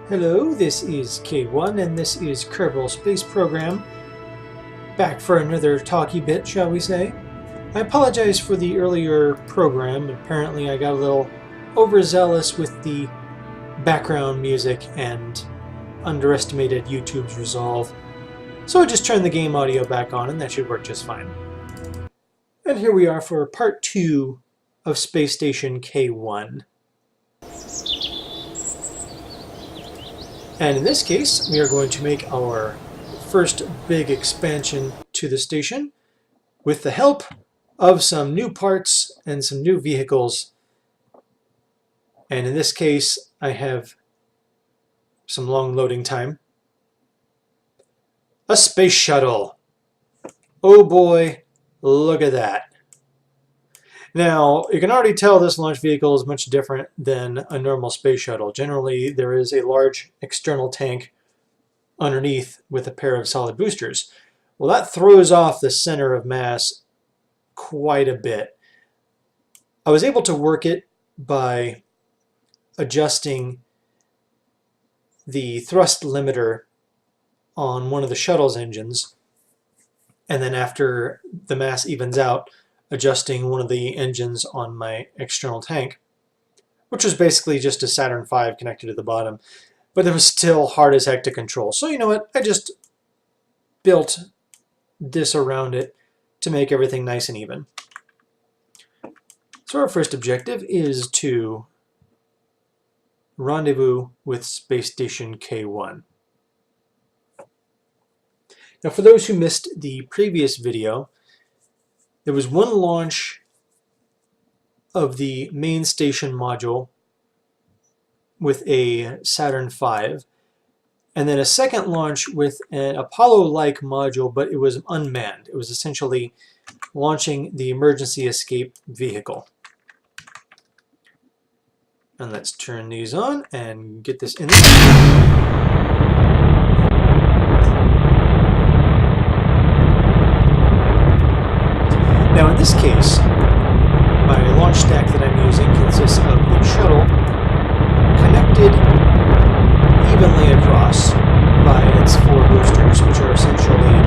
Hello, this is K1 and this is Kerbal Space Program. Back for another talky bit, shall we say. I apologize for the earlier program. Apparently I got a little overzealous with the background music and underestimated YouTube's resolve. So I just turned the game audio back on and that should work just fine. And here we are for part 2 of Space Station K1. And in this case, we are going to make our first big expansion to the station with the help of some new parts and some new vehicles. And in this case, I have some long loading time. A space shuttle. Oh boy, look at that. Now, you can already tell this launch vehicle is much different than a normal space shuttle. Generally, there is a large external tank underneath with a pair of solid boosters. Well, that throws off the center of mass quite a bit. I was able to work it by adjusting the thrust limiter on one of the shuttle's engines, and then after the mass evens out, adjusting one of the engines on my external tank, which was basically just a Saturn V connected to the bottom, but it was still hard as heck to control. So you know what, I just built this around it to make everything nice and even. So our first objective is to rendezvous with Space Station K1. Now for those who missed the previous video, there was one launch of the main station module with a Saturn V, and then a second launch with an Apollo-like module, but it was unmanned. It was essentially launching the emergency escape vehicle. And let's turn these on and get this in there. Now in this case, my launch stack that I'm using consists of the shuttle connected evenly across by its 4 boosters, which are essentially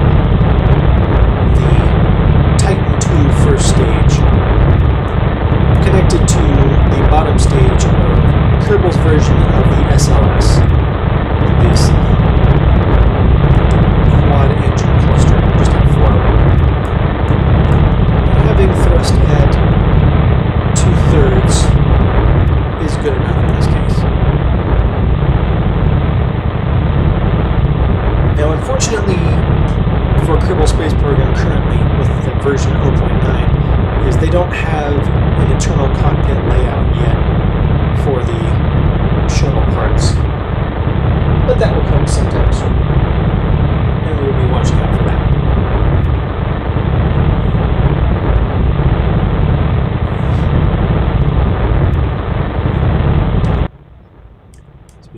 the Titan II first stage, connected to the bottom stage of Kerbal's version of the SLS, this quad engine cluster, just have 4 of them. Thrust at 2/3 is good enough in this case. Now unfortunately for Kerbal Space Program currently with the version 0.9 is they don't have an internal cockpit layout yet for the shuttle parts. But that will come sometime soon. And we will be watching out for that.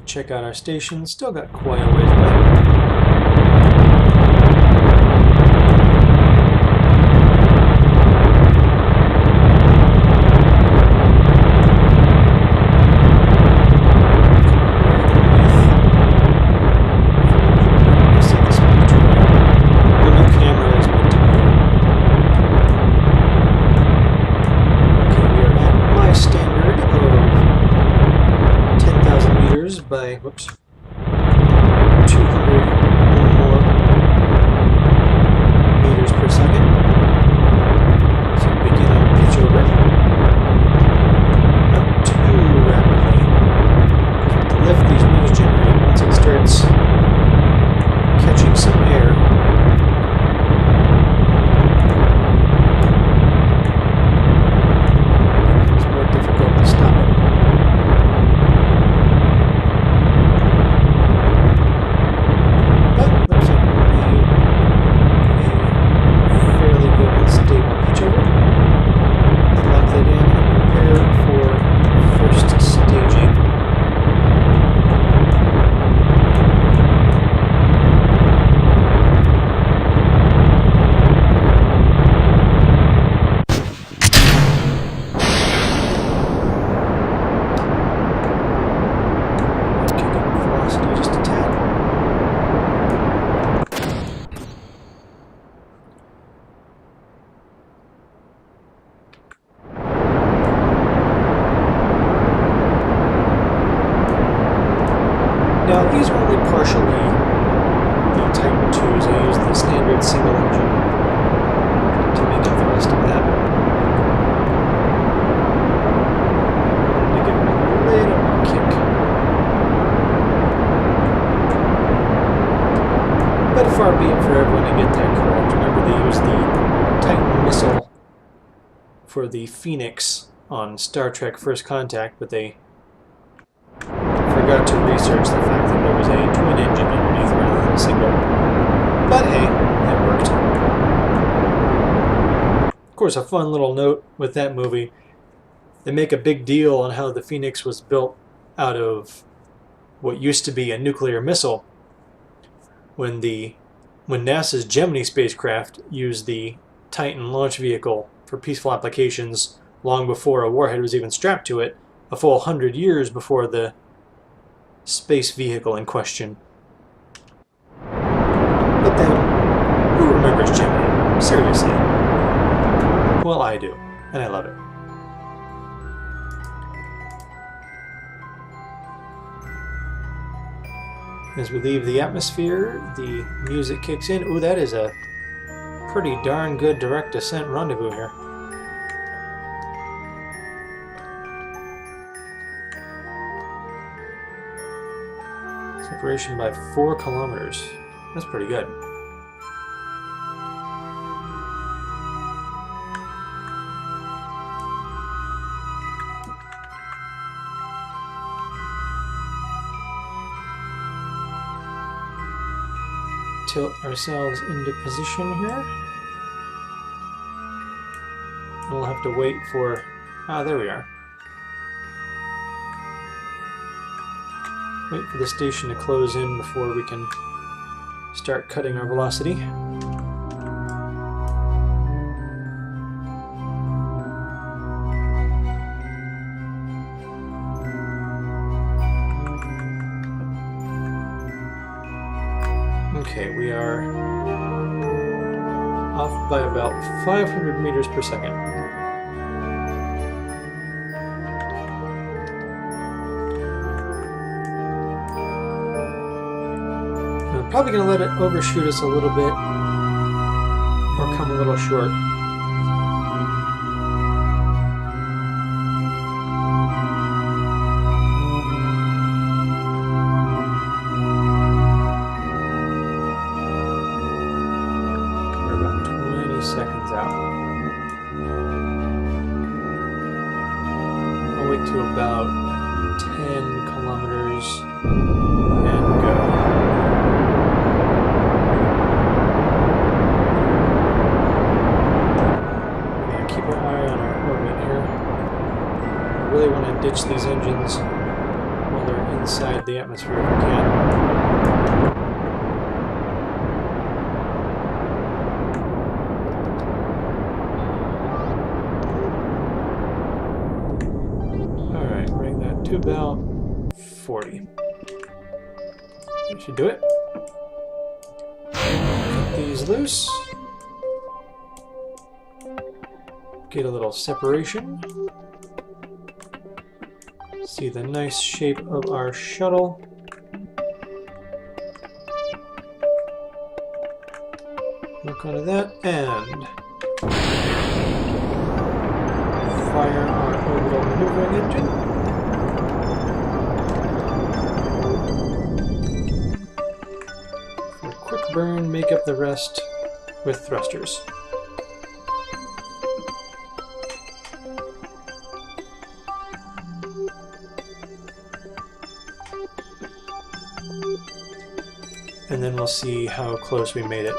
Check out our station. Still got quite a ways away. By, whoops, 200 or more meters per second. So begin on pitch over. Not too rapidly, because with the lift these wings generate, once it starts catching some air, it becomes more difficult to stop it. These are only partially the Titan IIs. I used the standard single engine to make up the rest of that. To give it a little more kick. But far be it for everyone to get that correct. Remember, they used the Titan missile for the Phoenix on Star Trek First Contact, but they forgot to research the fact that there was a twin engine underneath rather than a single. But hey, it worked. Of course, a fun little note with that movie, they make a big deal on how the Phoenix was built out of what used to be a nuclear missile. When NASA's Gemini spacecraft used the Titan launch vehicle for peaceful applications long before a warhead was even strapped to it, a full 100 years before the space vehicle in question. But then, who remembers Gemini? Seriously. Well, I do, and I love it. As we leave the atmosphere, the music kicks in. Ooh, that is a pretty darn good direct descent rendezvous here. Separation by 4 kilometers. That's pretty good. Tilt ourselves into position here. We'll have to wait for... Ah, there we are. Wait for the station to close in before we can start cutting our velocity. Okay, we are off by about 500 meters per second. I'm probably going to let it overshoot us a little bit, or come a little short. Seconds out. I'll wait to about 10 kilometers and go. We're going to keep our eye on our orbit here. I really want to ditch these engines while they're inside the atmosphere if we can. To about 40. That should do it. Cut these loose. Get a little separation. See the nice shape of our shuttle. Look onto that and fire our orbital maneuvering engine. Burn, make up the rest with thrusters. And then we'll see how close we made it.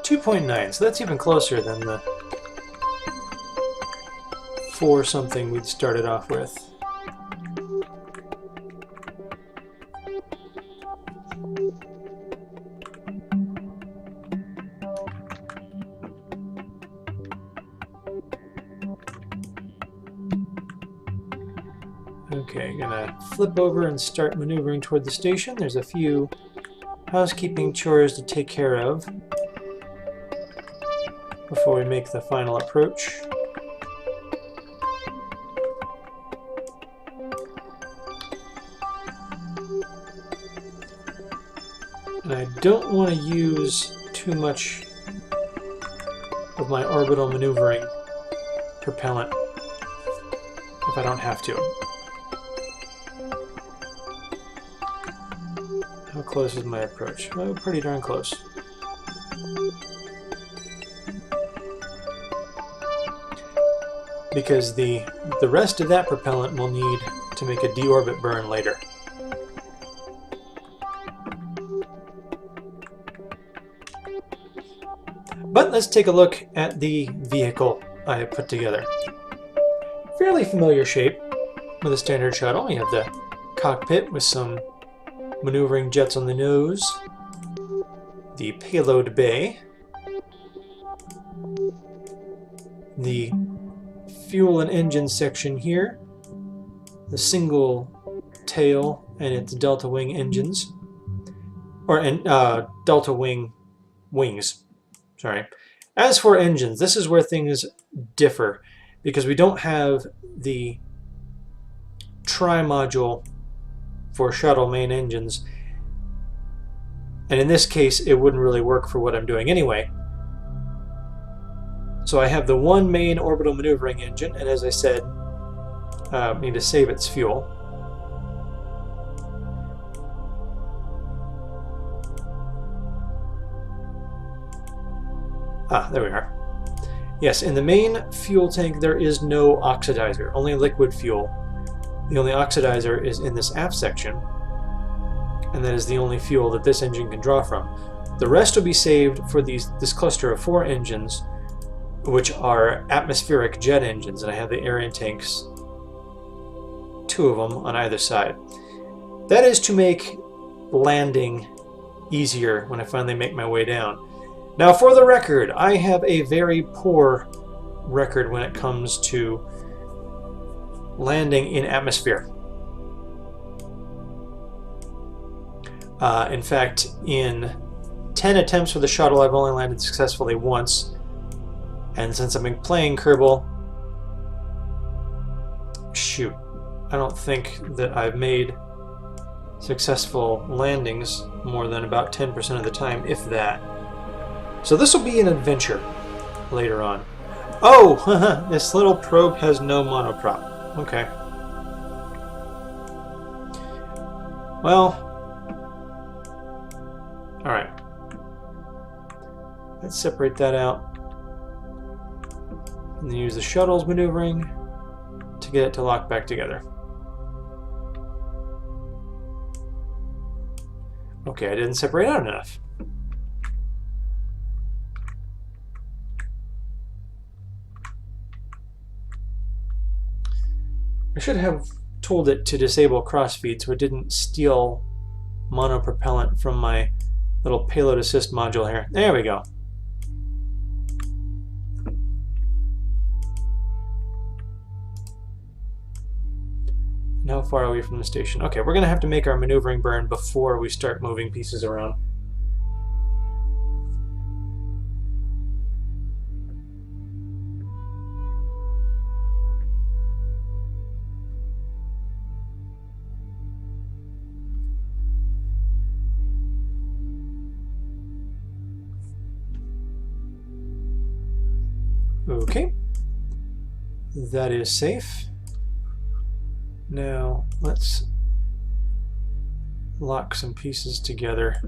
2.9, so that's even closer than the 4 something we'd started off with. Okay, gonna flip over and start maneuvering toward the station. There's a few housekeeping chores to take care of before we make the final approach. And I don't want to use too much of my orbital maneuvering propellant if I don't have to. How close is my approach? Oh, pretty darn close. Because the rest of that propellant we'll need to make a deorbit burn later. But let's take a look at the vehicle I have put together. Fairly familiar shape with a standard shuttle. You have the cockpit with some maneuvering jets on the nose, the payload bay, the fuel and engine section here, the single tail and its delta wing engines, or delta wing wings. Sorry. As for engines, this is where things differ because we don't have the tri-module for shuttle main engines, and in this case it wouldn't really work for what I'm doing anyway. So I have the one main orbital maneuvering engine, and as I said, need to save its fuel. Ah, there we are. Yes, in the main fuel tank there is no oxidizer, only liquid fuel. The only oxidizer is in this aft section, and that is the only fuel that this engine can draw from. The rest will be saved for this cluster of 4 engines, which are atmospheric jet engines, and I have the air intakes, 2 of them on either side. That is to make landing easier when I finally make my way down. Now, for the record, I have a very poor record when it comes to landing in atmosphere. In fact, in 10 attempts for the shuttle, I've only landed successfully once. And since I've been playing Kerbal, shoot, I don't think that I've made successful landings more than about 10% of the time, if that. So this will be an adventure later on. Oh, this little probe has no monoprop. Okay. Well, alright. Let's separate that out. And then use the shuttle's maneuvering to get it to lock back together. Okay, I didn't separate out enough. I should have told it to disable crossfeed so it didn't steal monopropellant from my little payload assist module here. There we go. And how far are we from the station? Okay, we're going to have to make our maneuvering burn before we start moving pieces around. Okay, that is safe. Now let's lock some pieces together,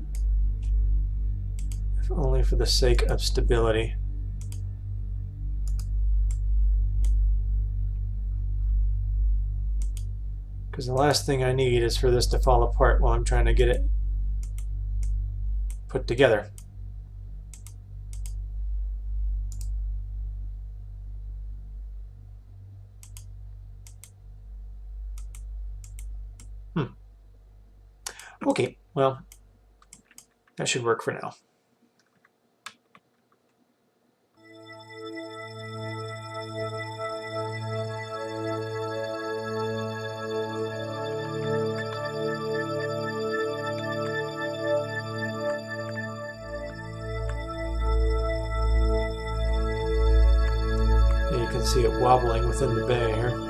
if only for the sake of stability. Because the last thing I need is for this to fall apart while I'm trying to get it put together. Okay, well, that should work for now. You can see it wobbling within the bay here.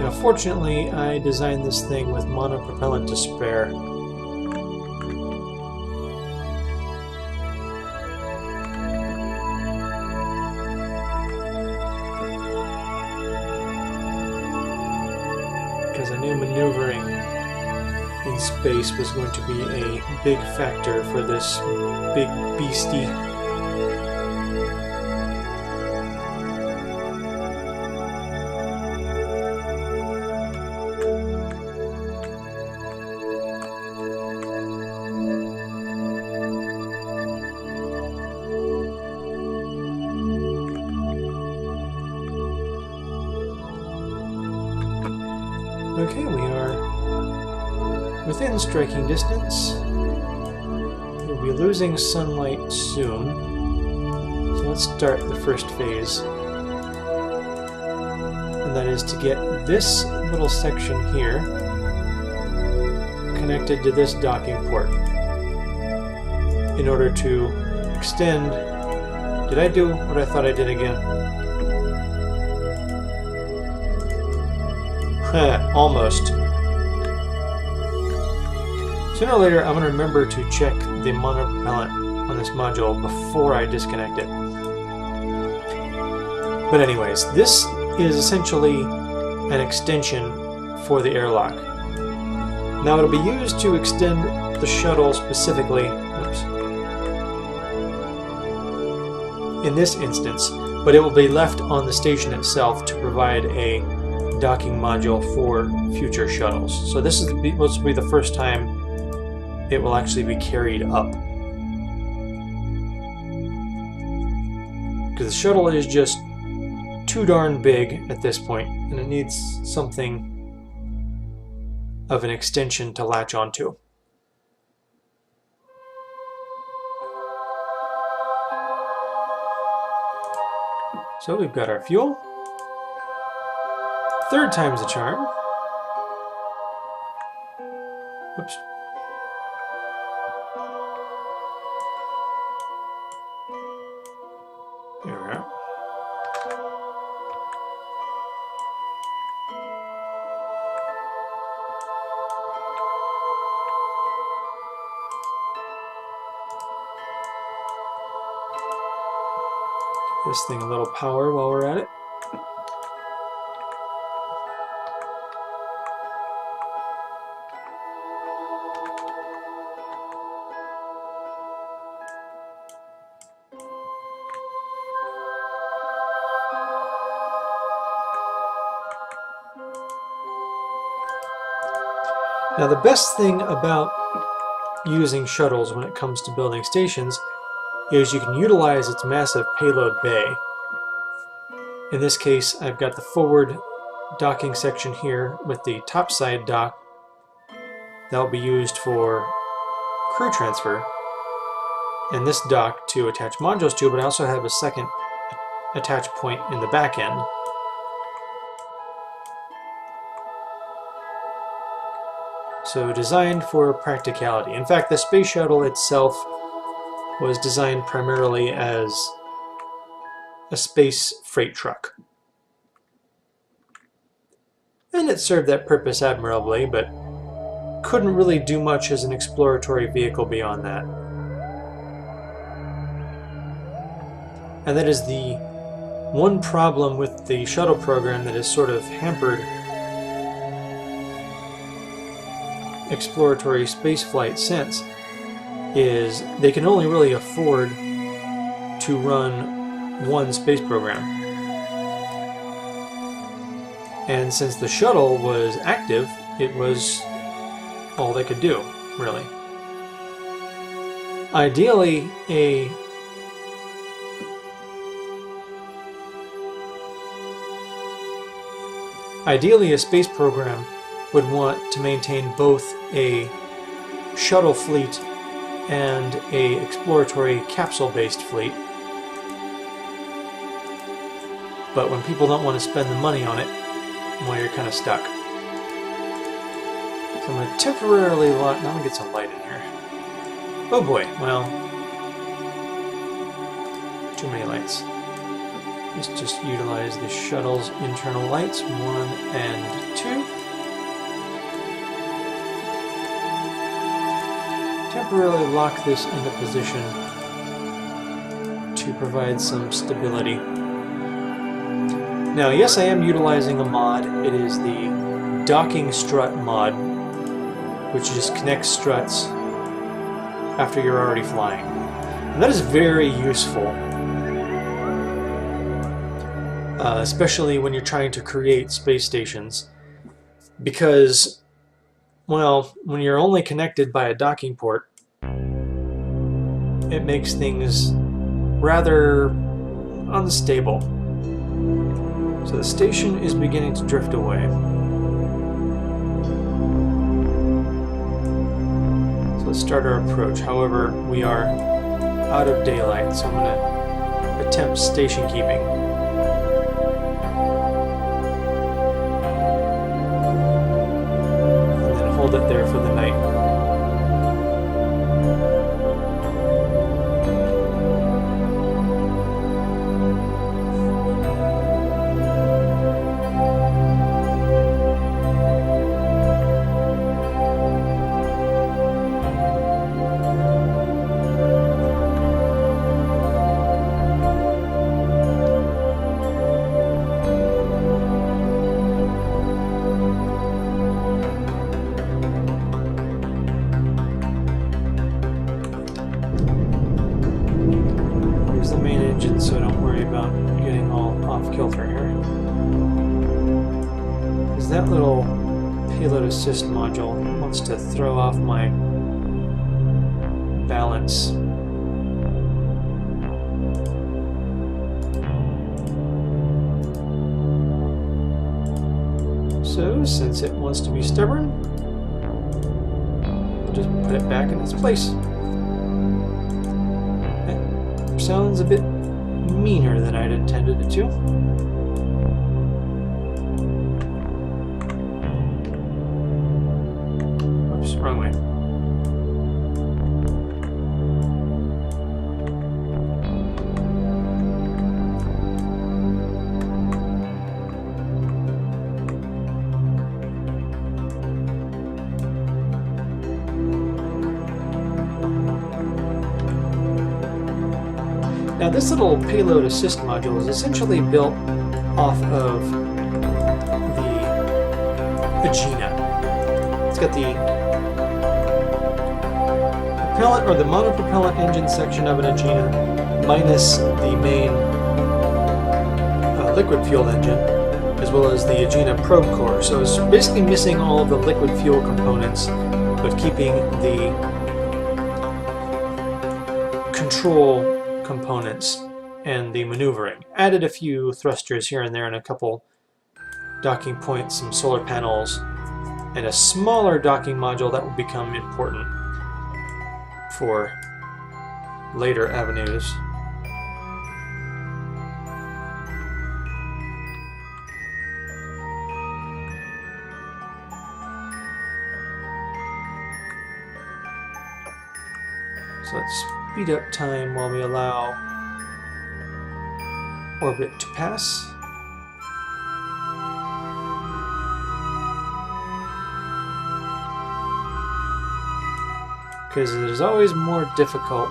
Now fortunately, I designed this thing with monopropellant to spare. Because I knew maneuvering in space was going to be a big factor for this big beastie. Okay, we are within striking distance. We'll be losing sunlight soon. So let's start the first phase. And that is to get this little section here connected to this docking port in order to extend. Did I do what I thought I did again? Almost. Sooner or later, I'm going to remember to check the monopropellant on this module before I disconnect it. But anyways, this is essentially an extension for the airlock. Now it'll be used to extend the shuttle specifically, in this instance, but it will be left on the station itself to provide a docking module for future shuttles. So this is supposed to be the first time it will actually be carried up. Because the shuttle is just too darn big at this point, and it needs something of an extension to latch onto. So we've got our fuel. Third time's the charm. Oops. There we are. Give this thing a little power while we're at it. Now the best thing about using shuttles when it comes to building stations is you can utilize its massive payload bay. In this case, I've got the forward docking section here with the topside dock that will be used for crew transfer, and this dock to attach modules to, but I also have a second attach point in the back end. So designed for practicality. In fact, the space shuttle itself was designed primarily as a space freight truck. And it served that purpose admirably, but couldn't really do much as an exploratory vehicle beyond that. And that is the one problem with the shuttle program that has sort of hampered exploratory spaceflight since, is they can only really afford to run one space program. And since the shuttle was active, it was all they could do, really. Ideally, a space program would want to maintain both a shuttle fleet and a exploratory capsule-based fleet. But when people don't want to spend the money on it, well, you're kind of stuck. So I'm going to temporarily lock... Now I'm going to get some light in here. Oh boy, well... too many lights. is just utilize the shuttle's internal lights, 1 and 2. Temporarily lock this into position to provide some stability. Now, yes, I am utilizing a mod. It is the docking strut mod, which just connects struts after you're already flying. And that is very useful, especially when you're trying to create space stations, because, well, when you're only connected by a docking port, it makes things rather unstable. So the station is beginning to drift away. So let's start our approach. However, we are out of daylight, so I'm going to attempt station keeping. And then hold it there for the night. So don't worry about getting all off kilter here. Because that little payload assist module wants to throw off my balance. So, since it wants to be stubborn, I'll just put it back in its place. That sounds a bit meaner than I'd intended it to. Oops, wrong way. Now this little payload assist module is essentially built off of the Agena. It's got the propellant or the monopropellant engine section of an Agena minus the main liquid fuel engine, as well as the Agena probe core. So it's basically missing all of the liquid fuel components, but keeping the control components and the maneuvering. Added a few thrusters here and there and a couple docking points, some solar panels, and a smaller docking module that will become important for later avenues. So let's speed up time while we allow orbit to pass. Because it is always more difficult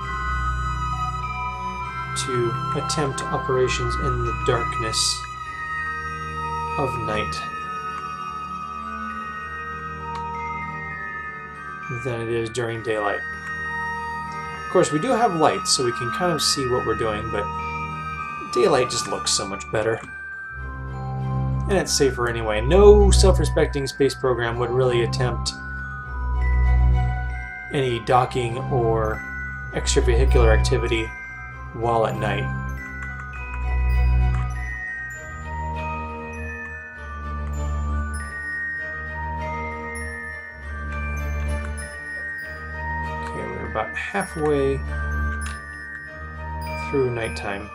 to attempt operations in the darkness of night than it is during daylight. Of course, we do have lights, so we can kind of see what we're doing, but daylight just looks so much better. And it's safer anyway. No self-respecting space program would really attempt any docking or extravehicular activity while at night. About halfway through nighttime.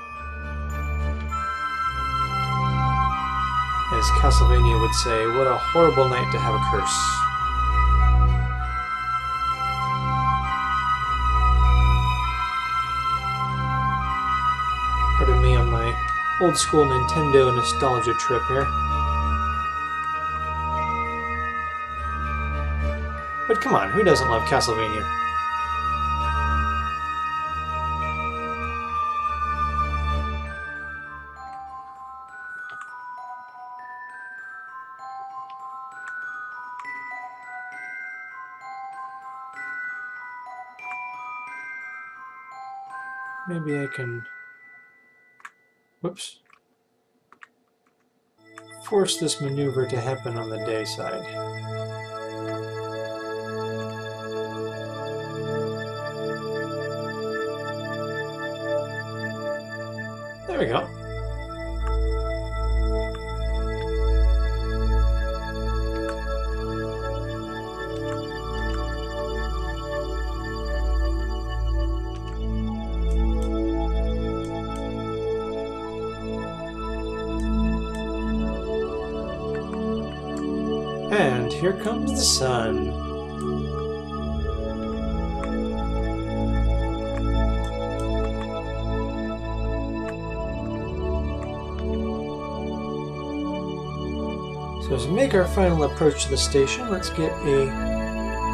As Castlevania would say, what a horrible night to have a curse. Pardon me on my old school Nintendo nostalgia trip here. But come on, who doesn't love Castlevania? Maybe I can... Whoops. Force this maneuver to happen on the day side. There we go. And here comes the sun. So as we make our final approach to the station, let's get a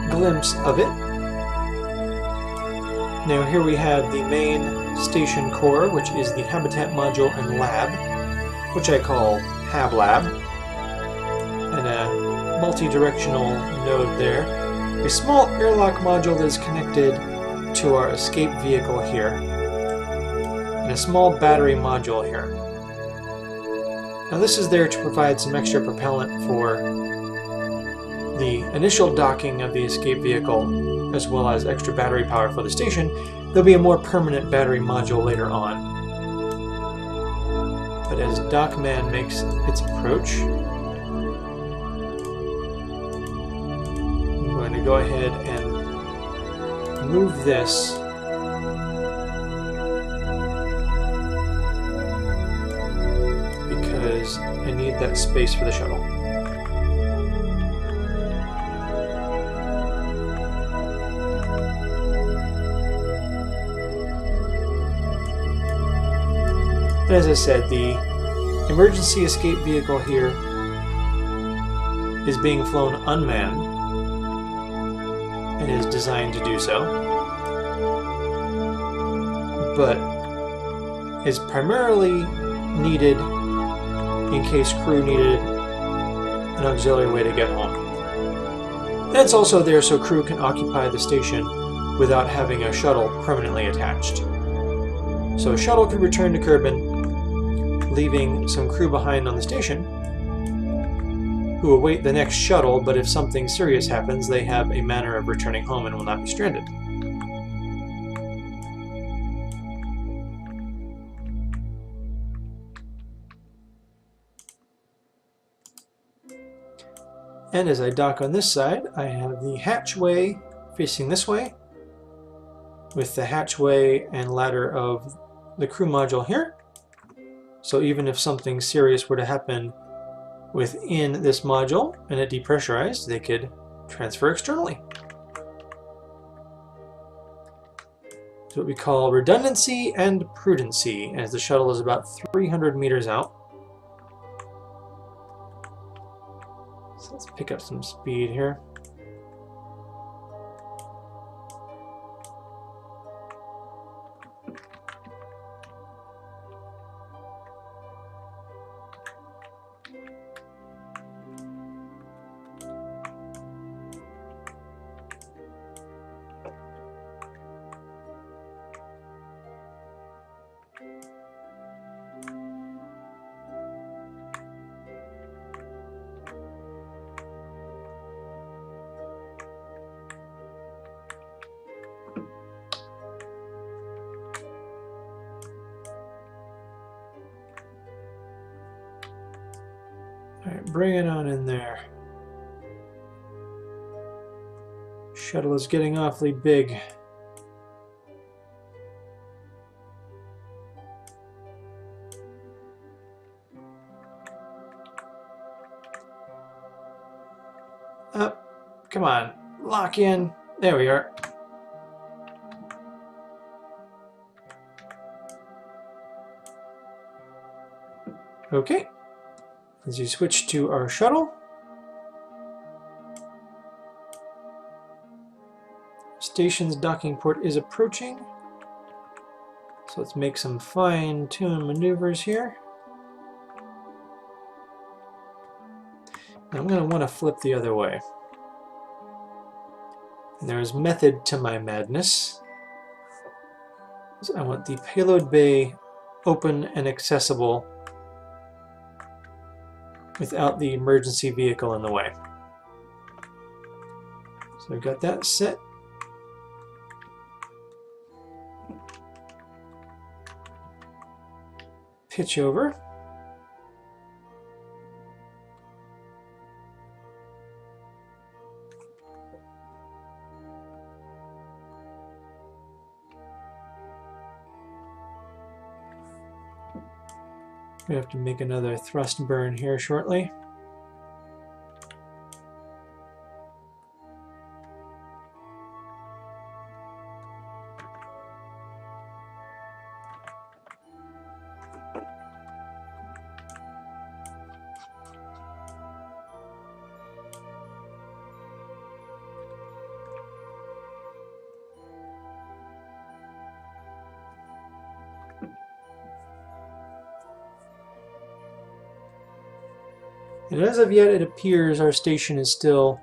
glimpse of it. Now here we have the main station core, which is the habitat module and lab, which I call Hab Lab, and a multi-directional node there. A small airlock module that is connected to our escape vehicle here, and a small battery module here. Now this is there to provide some extra propellant for the initial docking of the escape vehicle, as well as extra battery power for the station. There'll be a more permanent battery module later on. But as Dockman makes its approach, I'm going to go ahead and move this because I need that space for the shuttle. And as I said, the emergency escape vehicle here is being flown unmanned and is designed to do so, but is primarily needed in case crew needed an auxiliary way to get home. And it's also there so crew can occupy the station without having a shuttle permanently attached. So a shuttle could return to Kerbin, leaving some crew behind on the station who await the next shuttle, but if something serious happens, they have a manner of returning home and will not be stranded. And as I dock on this side, I have the hatchway facing this way, with the hatchway and ladder of the crew module here. So even if something serious were to happen within this module and it depressurized, they could transfer externally. It's what we call redundancy and prudency, as the shuttle is about 300 meters out. So let's pick up some speed here. Alright, bring it on in there. Shuttle is getting awfully big. Up, come on, lock in. There we are. Okay, as you switch to our shuttle, station's docking port is approaching. So let's make some fine-tuned maneuvers here. I'm going to want to flip the other way. And there's method to my madness. So I want the payload bay open and accessible without the emergency vehicle in the way. So I've got that set. Pitch over. We have to make another thrust burn here shortly. And as of yet, it appears our station is still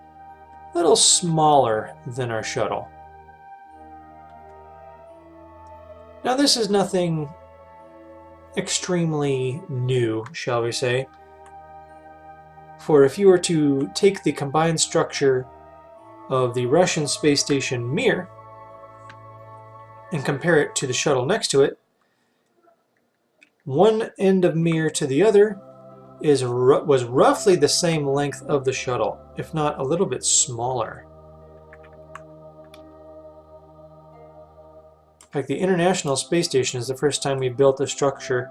a little smaller than our shuttle. Now this is nothing extremely new, shall we say. For if you were to take the combined structure of the Russian space station Mir and compare it to the shuttle next to it, one end of Mir to the other was roughly the same length of the shuttle, if not a little bit smaller. In fact, the International Space Station is the first time we built a structure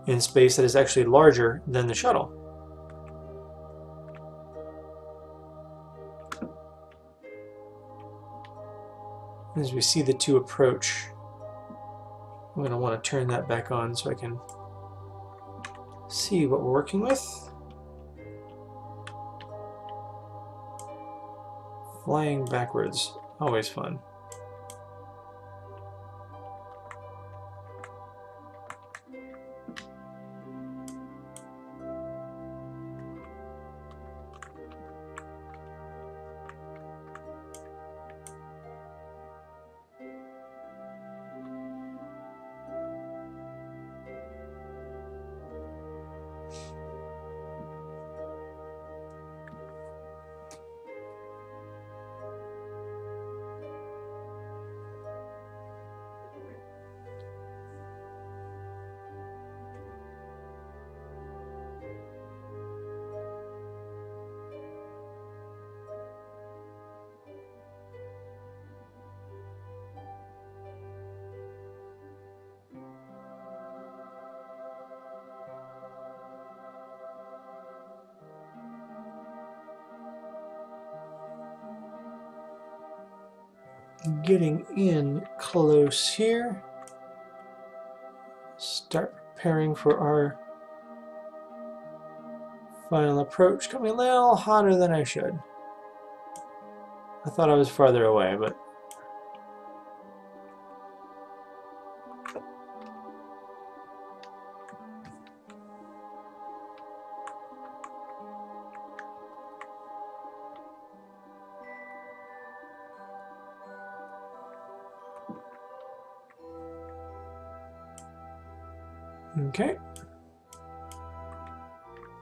in space that is actually larger than the shuttle. As we see the two approach, I'm going to want to turn that back on so I can see what we're working with. Flying backwards, always fun. Getting in close here. Start preparing for our final approach. Coming a little hotter than I should. I thought I was farther away, but okay.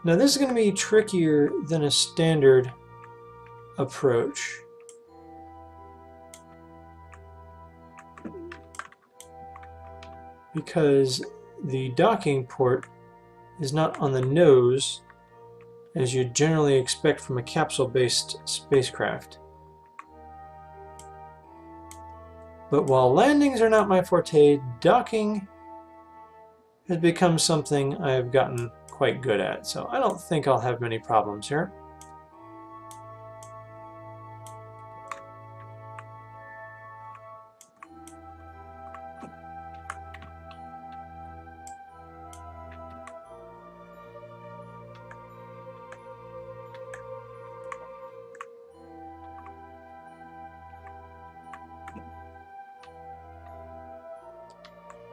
Now this is going to be trickier than a standard approach. Because the docking port is not on the nose as you'd generally expect from a capsule-based spacecraft. But while landings are not my forte, docking has become something I've gotten quite good at, so I don't think I'll have many problems here.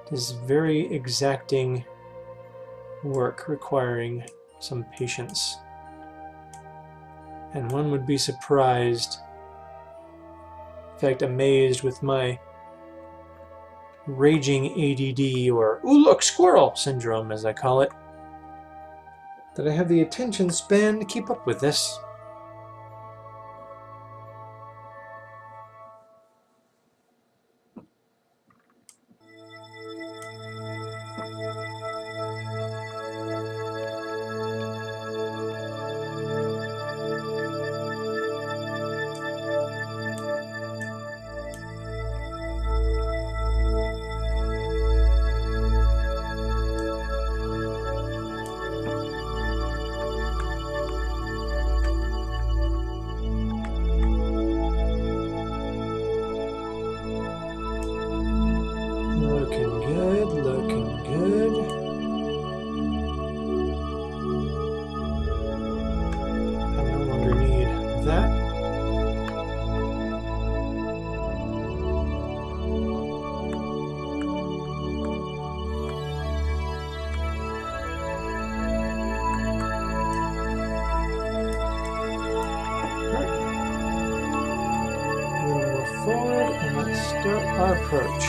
It is very exacting work requiring some patience. And one would be surprised, in fact amazed with my raging ADD, or ooh look, squirrel syndrome as I call it, that I have the attention span to keep up with this. Looking good, looking good. I no longer need that. Move forward and let's start our approach.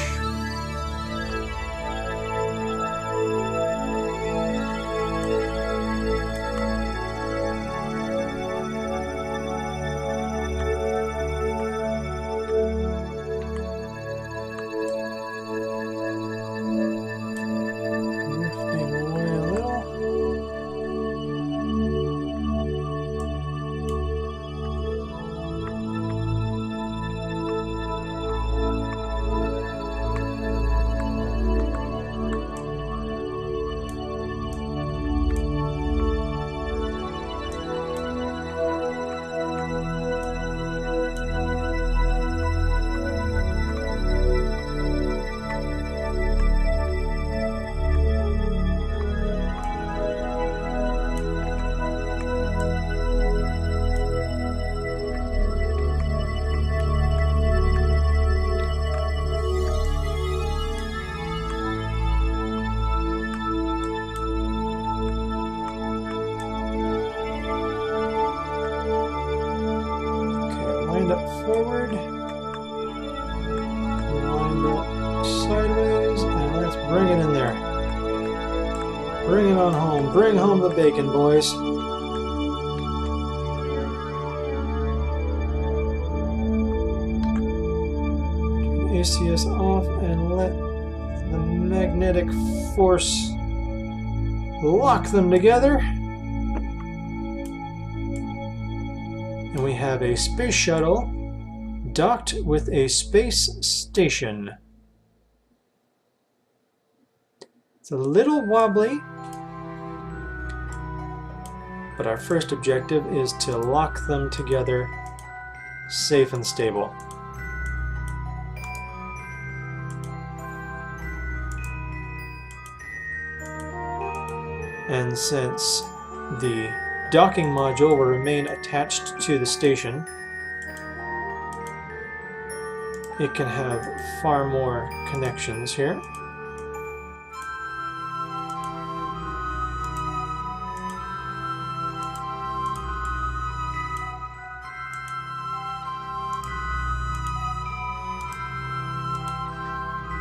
Forward, wind up sideways, and let's bring it in there. Bring it on home. Bring home the bacon, boys. ACS off and let the magnetic force lock them together. And we have a space shuttle docked with a space station. It's a little wobbly, but our first objective is to lock them together safe and stable. And since the docking module will remain attached to the station, it can have far more connections here.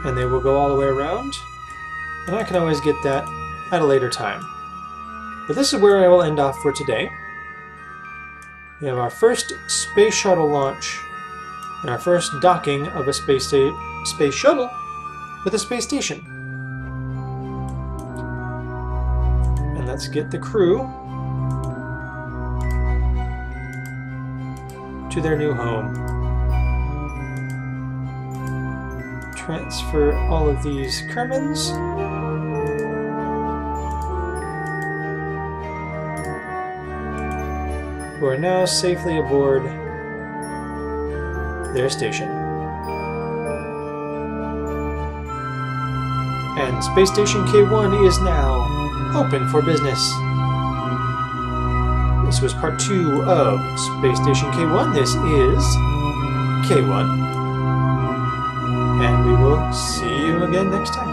And they will go all the way around, and I can always get that at a later time. But this is where I will end off for today. We have our first space shuttle launch and our first docking of a space shuttle with a space station. And let's get the crew to their new home. Transfer all of these Kermans. Who are now safely aboard their station. And Space Station K1 is now open for business. This was part 2 of Space Station K1. This is K1. And we will see you again next time.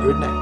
Good night.